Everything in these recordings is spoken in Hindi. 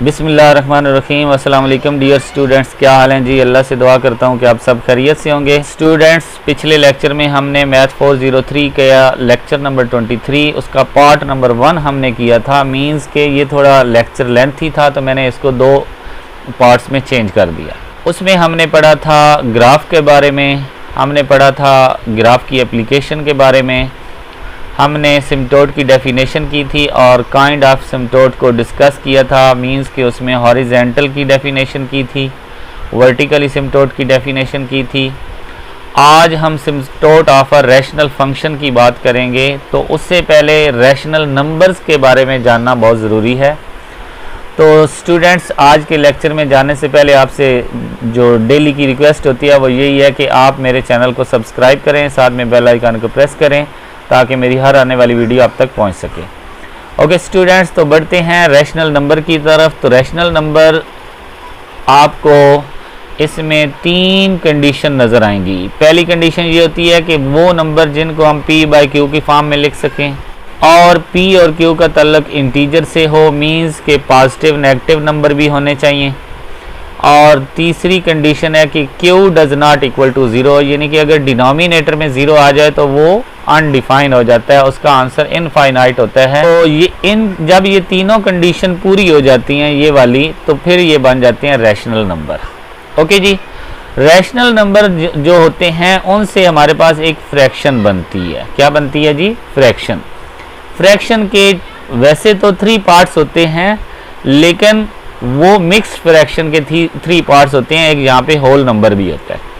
बिस्मिल्लाहिर्रहमानिर्रहीम। अस्सलाम वालेकुम डियर स्टूडेंट्स, क्या हाल हैं जी। अल्लाह से दुआ करता हूँ कि आप सब खैरियत से होंगे। स्टूडेंट्स, पिछले लेक्चर में हमने मैथ 403 का लेक्चर नंबर 23 उसका पार्ट नंबर 1 हमने किया था। मींस के ये थोड़ा लेक्चर लेंथी था तो मैंने इसको 2 पार्ट्स में चेंज कर दिया। उसमें हमने पढ़ा था ग्राफ के बारे में, हमने पढ़ा था ग्राफ की एप्लीकेशन के बारे में, हमने सिम्टोट की डेफिनेशन की थी और काइंड ऑफ सिम्टोट को डिस्कस किया था। मींस कि उसमें हॉरिजेंटल की डेफिनेशन की थी, वर्टिकली सिम्टोट की डेफिनेशन की थी। आज हम सिम्टोट ऑफ अ रैशनल फंक्शन की बात करेंगे, तो उससे पहले रैशनल नंबर्स के बारे में जानना बहुत ज़रूरी है। तो स्टूडेंट्स, आज के लेक्चर में जाने से पहले आपसे जो डेली की रिक्वेस्ट होती है वो यही है कि आप मेरे चैनल को सब्सक्राइब करें, साथ में बेल आइकन को प्रेस करें ताकि मेरी हर आने वाली वीडियो आप तक पहुंच सके। ओके स्टूडेंट्स, तो बढ़ते हैं रैशनल नंबर की तरफ। तो रैशनल नंबर आपको इसमें 3 कंडीशन नज़र आएंगी। पहली कंडीशन ये होती है कि वो नंबर जिनको हम p/q की फॉर्म में लिख सकें और p और q का ताल्लुक इंटीजर से हो, मींस के पॉजिटिव नेगेटिव नंबर भी होने चाहिए। और तीसरी कंडीशन है कि q does not equal to 0, यानी कि अगर डिनोमिनेटर में 0 आ जाए तो वो अनडिफाइंड हो जाता है, उसका आंसर इनफाइनाइट होता है। तो जब ये तीनों कंडीशन पूरी हो जाती हैं ये वाली, तो फिर ये बन जाते हैं रैशनल नंबर। ओके जी, रैशनल नंबर जो होते हैं उनसे हमारे पास एक फ्रैक्शन बनती है। क्या बनती है जी? फ्रैक्शन। फ्रैक्शन के वैसे तो 3 पार्ट्स होते हैं, लेकिन वो मिक्स्ड फ्रैक्शन के 3 पार्ट्स होते हैं। एक यहाँ पे होल नंबर भी होता है,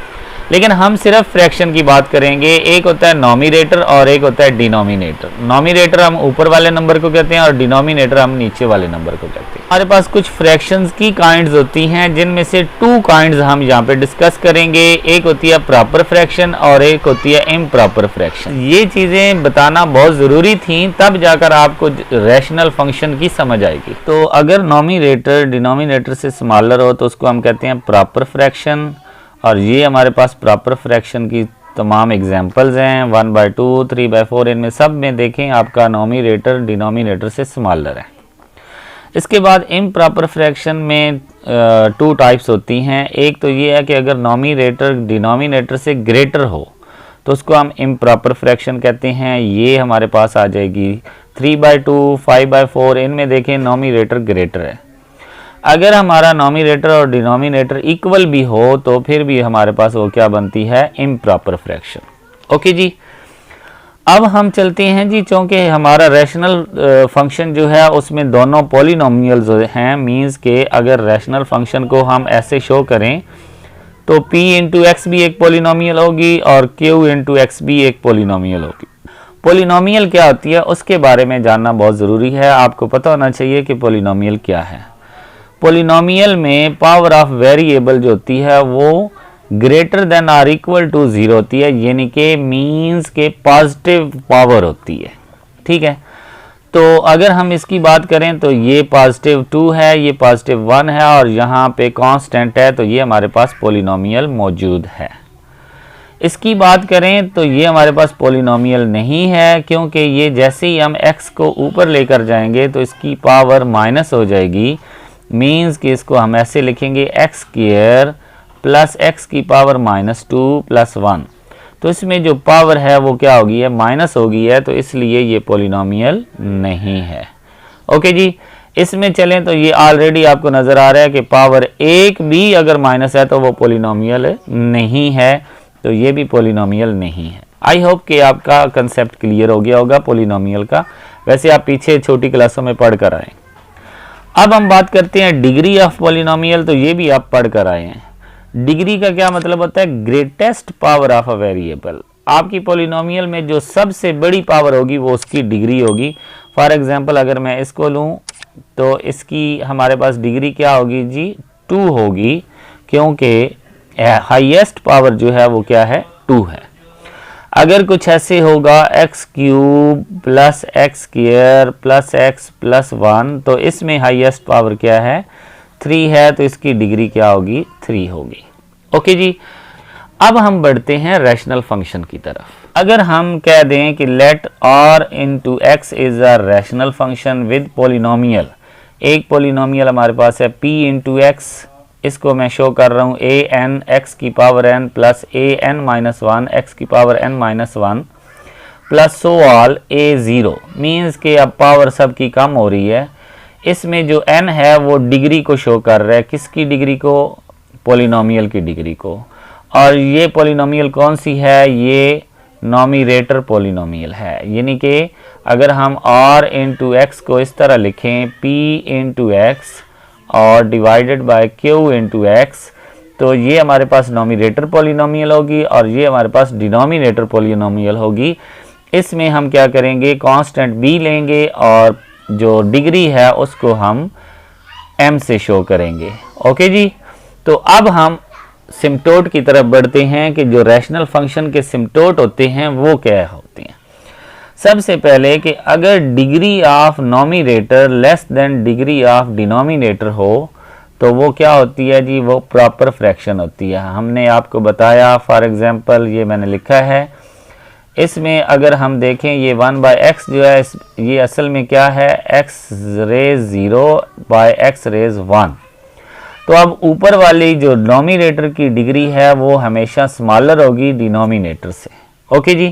लेकिन हम सिर्फ फ्रैक्शन की बात करेंगे। एक होता है नॉमिनेटर और एक होता है डिनोमिनेटर। नॉमिनेटर हम ऊपर वाले नंबर को कहते हैं और डिनोमिनेटर हम नीचे वाले नंबर को कहते हैं। हमारे पास कुछ फ्रैक्शंस की काइंड्स होती हैं, जिनमें से 2 काइंड्स हम यहाँ पे डिस्कस करेंगे। एक होती है प्रॉपर फ्रैक्शन और एक होती है इम्प्रॉपर फ्रैक्शन। ये चीज़ें बताना बहुत ज़रूरी थी, तब जाकर आपको रैशनल फंक्शन की समझ आएगी। तो अगर नॉमिनेटर डिनोमिनेटर से स्मॉलर हो तो उसको हम कहते हैं प्रॉपर फ्रैक्शन। और ये हमारे पास प्रॉपर फ्रैक्शन की तमाम एग्जांपल्स हैं, 1/2, 3/4, इनमें सब में देखें आपका नॉमिनेटर डिनोमिनेटर से स्मॉलर है। इसके बाद इम्प्रॉपर फ्रैक्शन में 2 टाइप्स होती हैं। एक तो ये है कि अगर नॉमिनेटर डिनोमिनेटर से ग्रेटर हो तो उसको हम इम्प्रॉपर फ्रैक्शन कहते हैं। ये हमारे पास आ जाएगी 3/2, 5/4, इनमें देखें नॉमिनेटर ग्रेटर है। अगर हमारा नॉमिनेटर और डिनोमिनेटर इक्वल भी हो तो फिर भी हमारे पास वो क्या बनती है? Improper fraction. ओके जी, अब हम चलते हैं जी, चूँकि हमारा रैशनल फंक्शन जो है उसमें दोनों पॉलिनोमियल्स हैं। मींस के अगर रैशनल फंक्शन को हम ऐसे शो करें तो p इंटू एक्स भी एक पॉलिनोमियल होगी और q इंटू एक्स भी एक पॉलिनोमियल होगी। पॉलिनोमियल क्या होती है उसके बारे में जानना बहुत ज़रूरी है। आपको पता होना चाहिए कि पॉलिनोमियल क्या है। पॉलिनोमियल में पावर ऑफ वेरिएबल जो होती है वो ग्रेटर देन और इक्वल टू 0 होती है, यानी कि मींस के पॉजिटिव पावर होती है। ठीक है, तो अगर हम इसकी बात करें तो ये +2 है, ये +1 है और यहाँ पे कांस्टेंट है, तो ये हमारे पास पॉलिनोमियल मौजूद है। इसकी बात करें तो ये हमारे पास पॉलिनोमियल नहीं है, क्योंकि ये जैसे ही हम x को ऊपर लेकर जाएंगे तो इसकी पावर माइनस हो जाएगी। मींस कि इसको हम ऐसे लिखेंगे x² प्लस x की पावर -2 प्लस 1। तो इसमें जो पावर है वो क्या होगी है? माइनस होगी है, तो इसलिए ये पॉलिनोमियल नहीं है। ओके जी, इसमें चलें तो ये ऑलरेडी आपको नज़र आ रहा है कि पावर 1 भी अगर माइनस है तो वो पॉलिनोमियल नहीं है, तो ये भी पॉलिनोमियल नहीं है। आई होप कि आपका कंसेप्ट क्लियर हो गया होगा पॉलिनोमियल का। वैसे आप पीछे छोटी क्लासों में पढ़ कर आए। अब हम बात करते हैं डिग्री ऑफ पॉलिनोमियल, तो ये भी आप पढ़ कर आए हैं। डिग्री का क्या मतलब होता है? Greatest power of a variable. आपकी पॉलिनोमियल में जो सबसे बड़ी पावर होगी वो उसकी डिग्री होगी। फॉर एग्जांपल अगर मैं इसको लूँ तो इसकी हमारे पास डिग्री क्या होगी जी? 2 होगी, क्योंकि हाईएस्ट पावर जो है वो क्या है? 2 है। अगर कुछ ऐसे होगा x³ plus x² plus x plus 1, तो इसमें हाईएस्ट पावर क्या है? 3 है, तो इसकी डिग्री क्या होगी? 3 होगी। ओके जी, अब हम बढ़ते हैं रैशनल फंक्शन की तरफ। अगर हम कह दें कि let r into X is a rational function with polynomial, एक पॉलिनोमियल हमारे पास है p इंटू एक्स, इसको मैं शो कर रहा हूँ ए एन एक्स की power n plus a n minus one x की power n minus one plus so all a zero, means के अब पावर सब की कम हो रही है। इसमें जो n है वो डिग्री को शो कर रहा है, किसकी डिग्री को? पॉलिनोमियल की डिग्री को। और ये पॉलिनोमियल कौन सी है? ये नॉमिनेटर पॉलिनोमियल है, यानी कि अगर हम r इंटू एक्स को इस तरह लिखें p इंटू एक्स और divided by q into x, तो ये हमारे पास नॉमिनेटर पॉलिनोमियल होगी और ये हमारे पास डिनोमिनेटर पॉलिनोमियल होगी। इसमें हम क्या करेंगे? कांस्टेंट b लेंगे और जो डिग्री है उसको हम m से शो करेंगे। ओके जी, तो अब हम सिम्टोट की तरफ बढ़ते हैं कि जो रैशनल फंक्शन के सिम्टोट होते हैं वो क्या होते हैं। सबसे पहले कि अगर degree of nominator less than degree of denominator हो तो वो क्या होती है जी? वो प्रॉपर फ्रैक्शन होती है। हमने आपको बताया, फॉर एग्जांपल ये मैंने लिखा है, इसमें अगर हम देखें ये 1/x जो है ये असल में क्या है? x raise 0 by x raise 1। तो अब ऊपर वाली जो नॉमिनेटर की डिग्री है वो हमेशा स्मॉलर होगी डिनोमिनेटर से। ओके जी,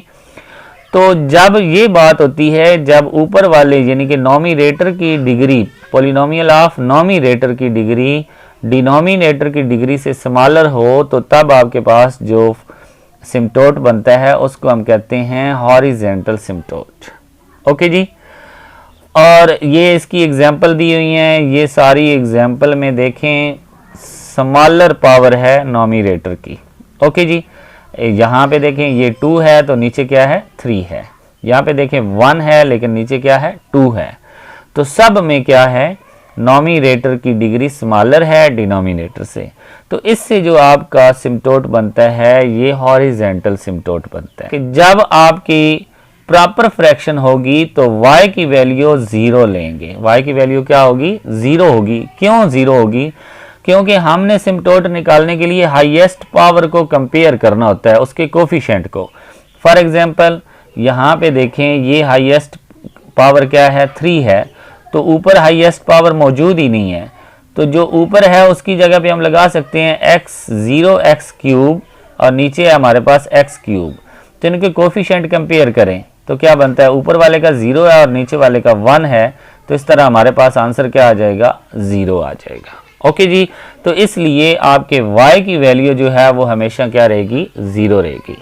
तो जब ये बात होती है, जब ऊपर वाले यानी कि नॉमिनेटर की डिग्री, पॉलिनोमियल ऑफ नॉमिनेटर की डिग्री डिनोमिनेटर की डिग्री से स्मॉलर हो, तो तब आपके पास जो सिम्टोट बनता है उसको हम कहते हैं हॉरिजेंटल सिम्टोट। ओके जी, और ये इसकी एग्जांपल दी हुई हैं, ये सारी एग्जांपल में देखें स्मॉलर पावर है नॉमिनेटर की। ओके जी, यहाँ पे देखें ये 2 है तो नीचे क्या है? 3 है। यहाँ पे देखें 1 है लेकिन नीचे क्या है? 2 है। तो सब में क्या है? नॉमिनेटर की डिग्री स्मॉलर है डिनोमिनेटर से। तो इससे जो आपका सिम्टोट बनता है ये हॉरिजेंटल सिम्टोट बनता है कि जब आपकी प्रॉपर फ्रैक्शन होगी तो y की वैल्यू 0 लेंगे। y की वैल्यू क्या होगी? 0 होगी। क्यों 0 होगी? क्योंकि हमने सिम्टोट निकालने के लिए हाईएस्ट पावर को कंपेयर करना होता है, उसके कोफिशिएंट को। फॉर एग्जांपल यहाँ पे देखें ये हाईएस्ट पावर क्या है? 3 है, तो ऊपर हाईएस्ट पावर मौजूद ही नहीं है, तो जो ऊपर है उसकी जगह पे हम लगा सकते हैं x0 x क्यूब और नीचे है हमारे पास x क्यूब। तो इनके कोफिशिएंट कंपेयर करें तो क्या बनता है? ऊपर वाले का 0 है और नीचे वाले का 1 है, तो इस तरह हमारे पास आंसर क्या आ जाएगा? 0 आ जाएगा। ओके जी, तो इसलिए आपके y की वैल्यू जो है वो हमेशा क्या रहेगी? 0 रहेगी।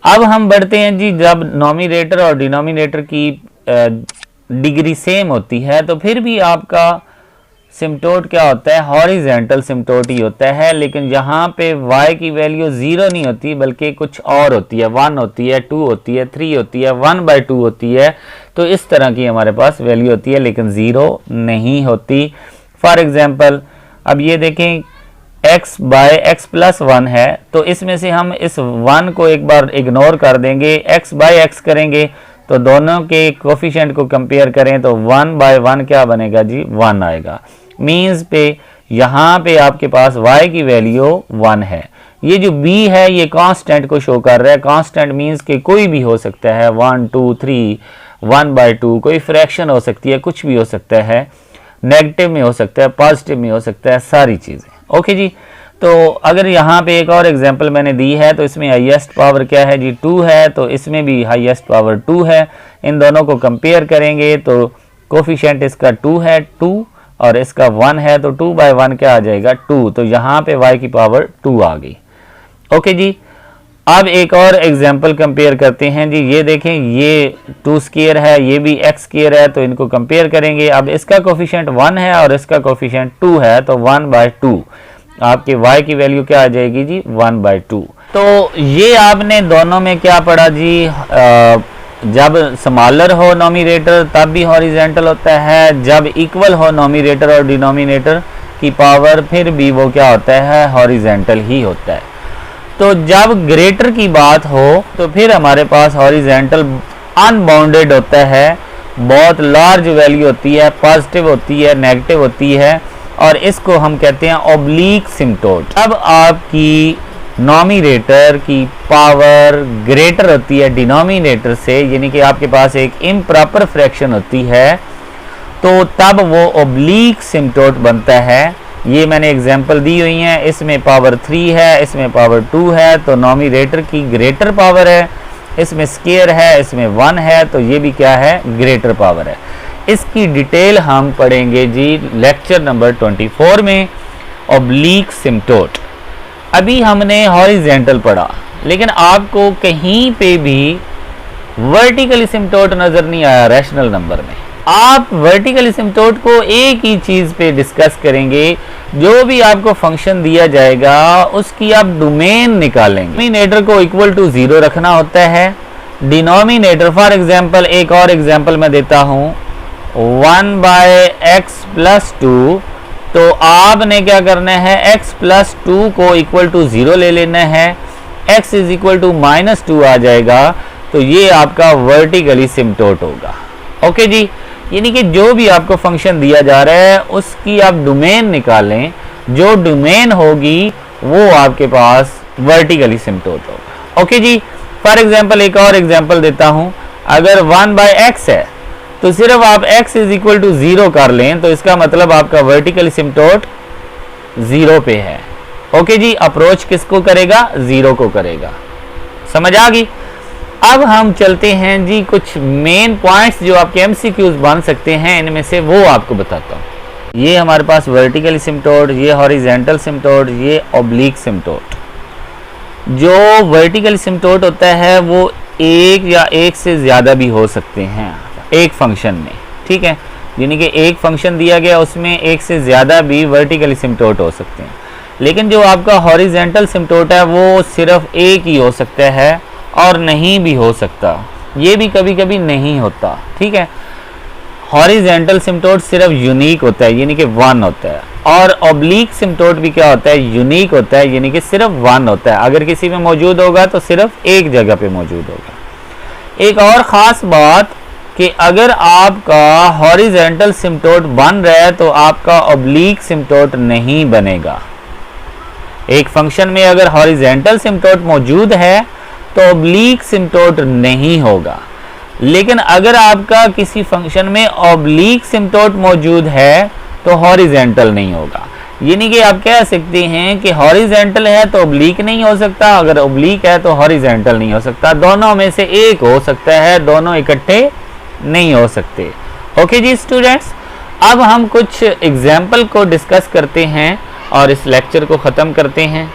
अब हम बढ़ते हैं जी, जब नॉमिनेटर और डिनोमिनेटर की डिग्री सेम होती है तो फिर भी आपका सिम्टोट क्या होता है? हॉरिजेंटल सिम्टोट ही होता है, लेकिन यहाँ पे y की वैल्यू 0 नहीं होती बल्कि कुछ और होती है, 1 होती है, 2 होती है, 3 होती है, 1/2 होती है। तो इस तरह की हमारे पास वैल्यू होती है लेकिन 0 नहीं होती। फॉर एग्जांपल अब ये देखें x/x + 1 है, तो इसमें से हम इस 1 को एक बार इग्नोर कर देंगे, x/x करेंगे तो दोनों के कोफिशिएंट को कंपेयर करें तो 1/1 क्या बनेगा जी? 1 आएगा। मीन्स पे यहाँ पे आपके पास y की वैल्यू 1 है। ये जो b है ये कांस्टेंट को शो कर रहा है। कांस्टेंट मीन्स के कोई भी हो सकता है, 1 2 3 1/2, कोई फ्रैक्शन हो सकती है, कुछ भी हो सकता है, नेगेटिव में हो सकता है, पॉजिटिव में हो सकता है, सारी चीज़ें। ओके जी, तो अगर यहाँ पे एक और एग्जांपल मैंने दी है तो इसमें हाईएस्ट पावर क्या है जी? 2 है, तो इसमें भी हाईएस्ट पावर 2 है। इन दोनों को कंपेयर करेंगे तो कोफिशिएंट इसका 2 है 2 और इसका 1 है, तो 2/1 क्या आ जाएगा? 2। तो यहाँ पे y की पावर 2 आ गई। ओके जी, अब एक और एग्जांपल कंपेयर करते हैं जी। ये देखें ये 2 स्क्वायर है, ये भी x स्क्वायर है, तो इनको कंपेयर करेंगे। अब इसका कोफिशिएंट 1 है और इसका कोफिशिएंट 2 है, तो 1/2 आपके y की वैल्यू क्या आ जाएगी जी? 1/2। तो ये आपने दोनों में क्या पढ़ा जी? जब स्मॉलर हो नॉमिनेटर तब भी हॉरिजेंटल होता है, जब इक्वल हो नॉमिनेटर और डिनोमिनेटर की पावर फिर भी वो क्या होता है? हॉरिजेंटल ही होता है। तो जब ग्रेटर की बात हो तो फिर हमारे पास हॉरिजेंटल अनबाउंडेड होता है, बहुत लार्ज वैल्यू होती है, पॉजिटिव होती है, नेगेटिव होती है, और इसको हम कहते हैं ऑब्लिक सिम्टोट। अब आपकी नॉमिनेटर की पावर ग्रेटर होती है डिनोमिनेटर से, यानी कि आपके पास एक इम्प्रॉपर फ्रैक्शन होती है तो तब वो ऑब्लिक सिम्टोट बनता है। ये मैंने एग्जांपल दी हुई है, इसमें पावर 3 है, इसमें पावर 2 है, तो नॉमिनेटर की ग्रेटर पावर है, इसमें स्क्वायर है, इसमें 1 है, तो ये भी क्या है, ग्रेटर पावर है। इसकी डिटेल हम पढ़ेंगे जी लेक्चर नंबर 24 में, ऑब्लिक सिम्टोट। अभी हमने हॉरिजेंटल पढ़ा, लेकिन आपको कहीं पे भी वर्टिकल सिम्टोट नजर नहीं आया रैशनल नंबर में। आप वर्टिकल सिम्टोट को एक ही चीज पे डिस्कस करेंगे, जो भी आपको फंक्शन दिया जाएगा उसकी आप डोमेन निकालेंगे। डिनोमिनेटर को इक्वल टू 0 रखना होता है। डिनोमिनेटर फॉर एग्जांपल, एक और एग्जांपल मैं देता हूं, 1/x + 2, तो आपने क्या करना है, x + 2 को इक्वल टू 0 ले लेना है, x = -2 आ जाएगा, तो ये आपका वर्टिकली सिम्टोट होगा। ओके जी, यानी कि जो भी आपको फंक्शन दिया जा रहा है उसकी आप डोमेन निकालें, जो डोमेन होगी वो आपके पास वर्टिकली सिम्टोट होगा। ओके जी, फॉर एग्जांपल एक और एग्जांपल देता हूं, अगर 1/x है तो सिर्फ आप x = 0 कर लें, तो इसका मतलब आपका वर्टिकल सिम्टोट 0 पे है। ओके जी, अप्रोच किसको करेगा, 0 को करेगा। समझ आ गई। अब हम चलते हैं जी, कुछ मेन पॉइंट्स जो आपके एमसीक्यूज बन सकते हैं, इनमें से वो आपको बताता हूँ। ये हमारे पास वर्टिकल सिम्टोट, ये हॉरिजेंटल सिम्टोट, ये ऑब्लिक सिम्टोट। जो वर्टिकल सिम्टोट होता है वो एक या एक से ज़्यादा भी हो सकते हैं एक फंक्शन में, ठीक है, यानी कि एक फंक्शन दिया गया उसमें एक से ज़्यादा भी वर्टिकल सिम्टोट हो सकते हैं। लेकिन जो आपका हॉरिजेंटल सिम्टोट है वो सिर्फ एक ही हो सकता है और नहीं भी हो सकता, ये भी कभी कभी नहीं होता, ठीक है। हॉरिजेंटल सिम्टोट सिर्फ यूनिक होता है, यानी कि 1 होता है, और ऑब्लिक सिम्टोट भी क्या होता है, यूनिक होता है, यानी कि सिर्फ 1 होता है। अगर किसी में मौजूद होगा तो सिर्फ एक जगह पे मौजूद होगा। एक और ख़ास बात कि अगर आपका हॉरिजेंटल सिम्टोट बन रहा है तो आपका ऑब्लिक सिम्टोट नहीं बनेगा। एक फंक्शन में अगर हॉरिजेंटल सिम्टोट मौजूद है तो ऑब्लिक सिम्टोट नहीं होगा, लेकिन अगर आपका किसी फंक्शन में ऑब्लिक सिम्टोट मौजूद है तो हॉरिजेंटल नहीं होगा। यानी कि आप कह सकते हैं कि हॉरिजेंटल है तो ऑब्लिक नहीं हो सकता, अगर ऑब्लिक है तो हॉरिजेंटल नहीं हो सकता। दोनों में से एक हो सकता है, दोनों इकट्ठे नहीं हो सकते। ओके जी स्टूडेंट्स, अब हम कुछ एग्जाम्पल को डिस्कस करते हैं और इस लेक्चर को ख़त्म करते हैं।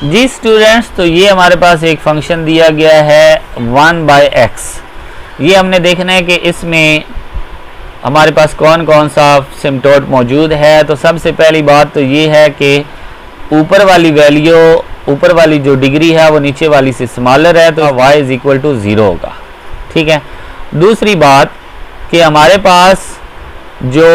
जी स्टूडेंट्स, तो ये हमारे पास एक फंक्शन दिया गया है 1/x। ये हमने देखना है कि इसमें हमारे पास कौन कौन सा सिम्टोट मौजूद है। तो सबसे पहली बात तो ये है कि ऊपर वाली वैल्यू, ऊपर वाली जो डिग्री है वो नीचे वाली से स्मॉलर है, तो y = 0 होगा, ठीक है। दूसरी बात कि हमारे पास जो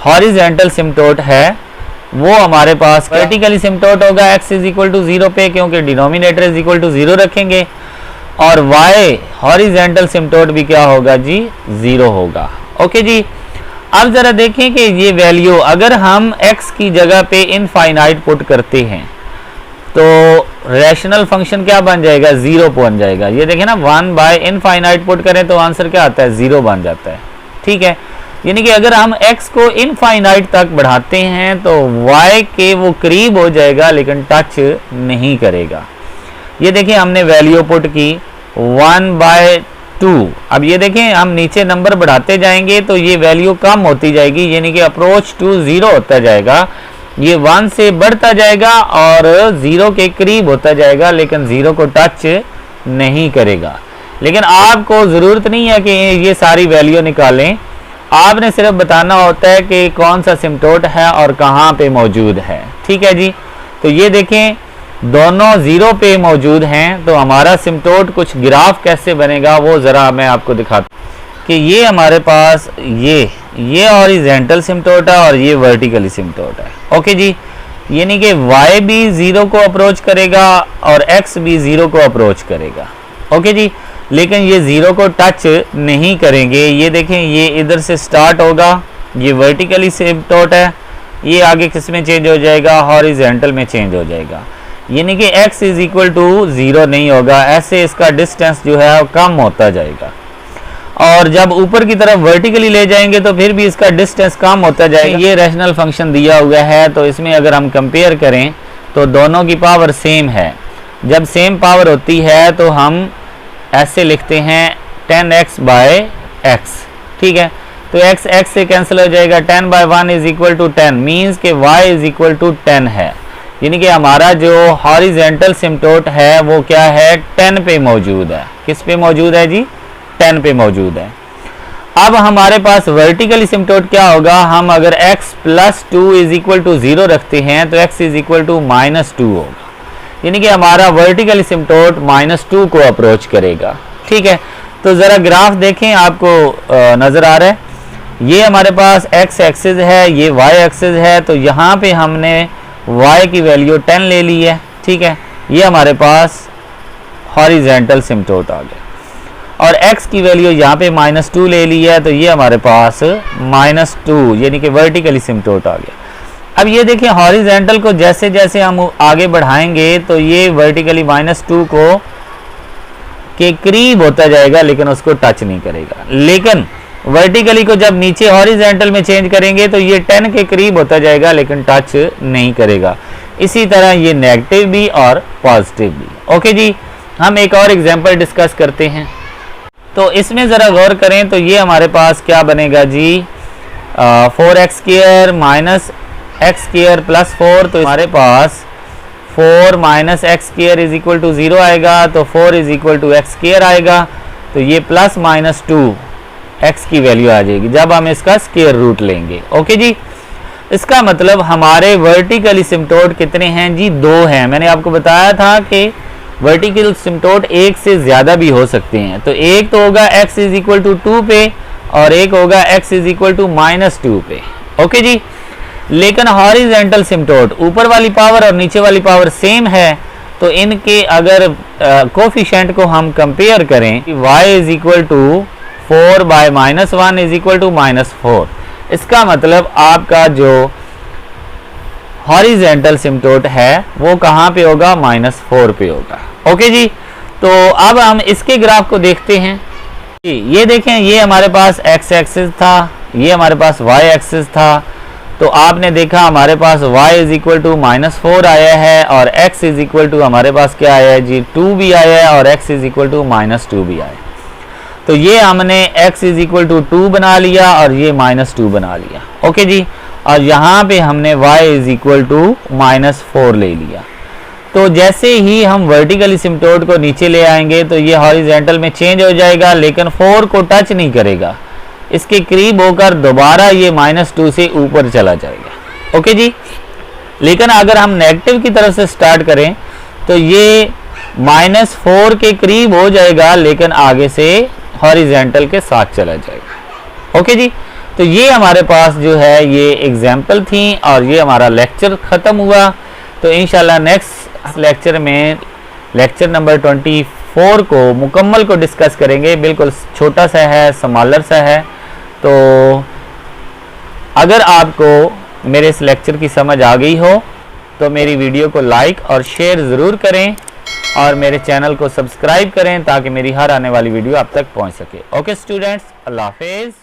हॉरिजेंटल सिम्टोट है वो हमारे पास वर्टिकली सिम्टोट होगा x = 0 पे, क्योंकि डिनोमिनेटर = 0 रखेंगे, और y हॉरिजेंटल सिम्टोट भी क्या होगा जी, 0 होगा। ओके जी, अब जरा देखें कि ये वैल्यू अगर हम x की जगह पे इनफाइनाइट पुट करते हैं तो रैशनल फंक्शन क्या बन जाएगा, 0 बन जाएगा। ये देखें ना, 1/इनफाइनाइट पुट करें तो आंसर क्या आता है, 0 बन जाता है, ठीक है। यानी कि अगर हम x को इनफाइनाइट तक बढ़ाते हैं तो y के वो करीब हो जाएगा लेकिन टच नहीं करेगा। ये देखिए हमने वैल्यू पुट की 1/2। अब ये देखें हम नीचे नंबर बढ़ाते जाएंगे तो ये वैल्यू कम होती जाएगी, यानी कि अप्रोच टू 0 होता जाएगा। ये 1 से बढ़ता जाएगा और 0 के करीब होता जाएगा, लेकिन 0 को टच नहीं करेगा। लेकिन आपको ज़रूरत नहीं है कि ये सारी वैल्यू निकालें, आपने सिर्फ बताना होता है कि कौन सा सिम्टोट है और कहाँ पे मौजूद है, ठीक है जी। तो ये देखें दोनों 0 पे मौजूद हैं, तो हमारा सिम्टोट कुछ ग्राफ कैसे बनेगा वो ज़रा मैं आपको दिखाता हूँ कि ये हमारे पास ये हॉरिजेंटल सिम्टोट है और ये वर्टिकल सिम्टोट है। ओके जी, यानी कि y भी 0 को अप्रोच करेगा और x भी 0 को अप्रोच करेगा। ओके जी, लेकिन ये 0 को टच नहीं करेंगे। ये देखें ये इधर से स्टार्ट होगा, ये वर्टिकली सिम्टोट है, ये आगे किस में चेंज हो जाएगा, हॉरिजेंटल में चेंज हो जाएगा, यानी कि x = 0 नहीं होगा। ऐसे इसका डिस्टेंस जो है कम होता जाएगा। और जब ऊपर की तरफ वर्टिकली ले जाएंगे तो फिर भी इसका डिस्टेंस कम होता जाएगा। ये रैशनल फंक्शन दिया हुआ है, तो इसमें अगर हम कंपेयर करें तो दोनों की पावर सेम है। जब सेम पावर होती है तो हम ऐसे लिखते हैं 10x बाय x, ठीक है। तो x x से कैंसिल हो जाएगा, 10 by 1 is equal to 10, means के y इज इक्वल टू 10 है। यानी कि हमारा जो हॉरिजेंटल सिम्टोट है वो क्या है, 10 पे मौजूद है। किस पे मौजूद है जी, 10 पे मौजूद है। अब हमारे पास वर्टिकल सिम्टोट क्या होगा, हम अगर x plus 2 is equal to 0 रखते हैं तो x इज इक्वल टू -2 होगा। यानी कि हमारा वर्टिकल सिम्टोट -2 को अप्रोच करेगा, ठीक है। तो ज़रा ग्राफ देखें, आपको नज़र आ रहा है, ये हमारे पास x एक्सिस है, ये y एक्सिस है। तो यहाँ पे हमने y की वैल्यू 10 ले ली है, ठीक है। ये हमारे पास हॉरिजेंटल सिम्टोट आ गया और x की वैल्यू यहाँ पे -2 ले ली है, तो ये हमारे पास -2 यानी कि वर्टिकली सिम्टोट आ गया। अब ये देखिए हॉरिजेंटल को जैसे जैसे हम आगे बढ़ाएंगे तो ये वर्टिकली -2 को के करीब होता जाएगा, लेकिन उसको टच नहीं करेगा। लेकिन वर्टिकली को जब नीचे हॉरिजेंटल में चेंज करेंगे तो ये 10 के करीब होता जाएगा, लेकिन टच नहीं करेगा। इसी तरह ये नेगेटिव भी और पॉजिटिव भी। ओके जी, हम एक और एग्जांपल डिस्कस करते हैं। तो इसमें ज़रा गौर करें तो ये हमारे पास क्या बनेगा जी, 4x square minus X square plus 4। तो हमारे पास 4 minus X square is equal to 0 आएगा, तो 4 is equal to X square आएगा। तो ये प्लस -2 x की वैल्यू आ जाएगी जब हम इसका स्क्वायर रूट लेंगे। ओके जी, इसका मतलब हमारे वर्टिकल सिम्टोट कितने हैं जी, 2 हैं। मैंने आपको बताया था कि वर्टिकल सिम्टोट एक से ज़्यादा भी हो सकते हैं। तो एक तो होगा x इज इक्वल टू 2 पे और एक होगा x इज इक्वल टू -2 पे। ओके जी, लेकिन हॉरिजेंटल सिम्टोट ऊपर वाली पावर और नीचे वाली पावर सेम है, तो इनके अगर कोफिशिएंट को हम कंपेयर करें, y is equal to 4 by -1 is equal to -4। इसका मतलब आपका जो हॉरिजेंटल सिम्टोट है वो कहाँ पे होगा, -4 पे होगा। ओके जी, तो अब हम इसके ग्राफ को देखते हैं। ये देखें, ये हमारे पास x एक्सिस था, ये हमारे पास y एक्सिस था। तो आपने देखा हमारे पास y इज इक्वल टू -4 आया है और x इज इक्वल टू हमारे पास क्या आया है जी, 2 भी आया है और x इज इक्वल टू -2 भी आया। तो ये हमने x इज इक्वल टू 2 बना लिया और ये -2 बना लिया। ओके जी, और यहाँ पे हमने y इज इक्वल टू -4 ले लिया। तो जैसे ही हम वर्टिकल सिम्टोट को नीचे ले आएंगे तो ये हॉरिजेंटल में चेंज हो जाएगा, लेकिन 4 को टच नहीं करेगा, इसके करीब होकर दोबारा ये -2 से ऊपर चला जाएगा। ओके जी, लेकिन अगर हम नेगेटिव की तरफ से स्टार्ट करें तो ये -4 के करीब हो जाएगा, लेकिन आगे से हॉरिजेंटल के साथ चला जाएगा। ओके जी, तो ये हमारे पास जो है ये एग्जाम्पल थी और ये हमारा लेक्चर ख़त्म हुआ। तो इंशाल्लाह नेक्स्ट लेक्चर में लेक्चर नंबर 24 को मुकम्मल को डिस्कस करेंगे। बिल्कुल छोटा सा है, स्मॉलर सा है। तो अगर आपको मेरे इस लेक्चर की समझ आ गई हो तो मेरी वीडियो को लाइक और शेयर ज़रूर करें और मेरे चैनल को सब्सक्राइब करें ताकि मेरी हर आने वाली वीडियो आप तक पहुंच सके। ओके स्टूडेंट्स, अल्लाह हाफिज़।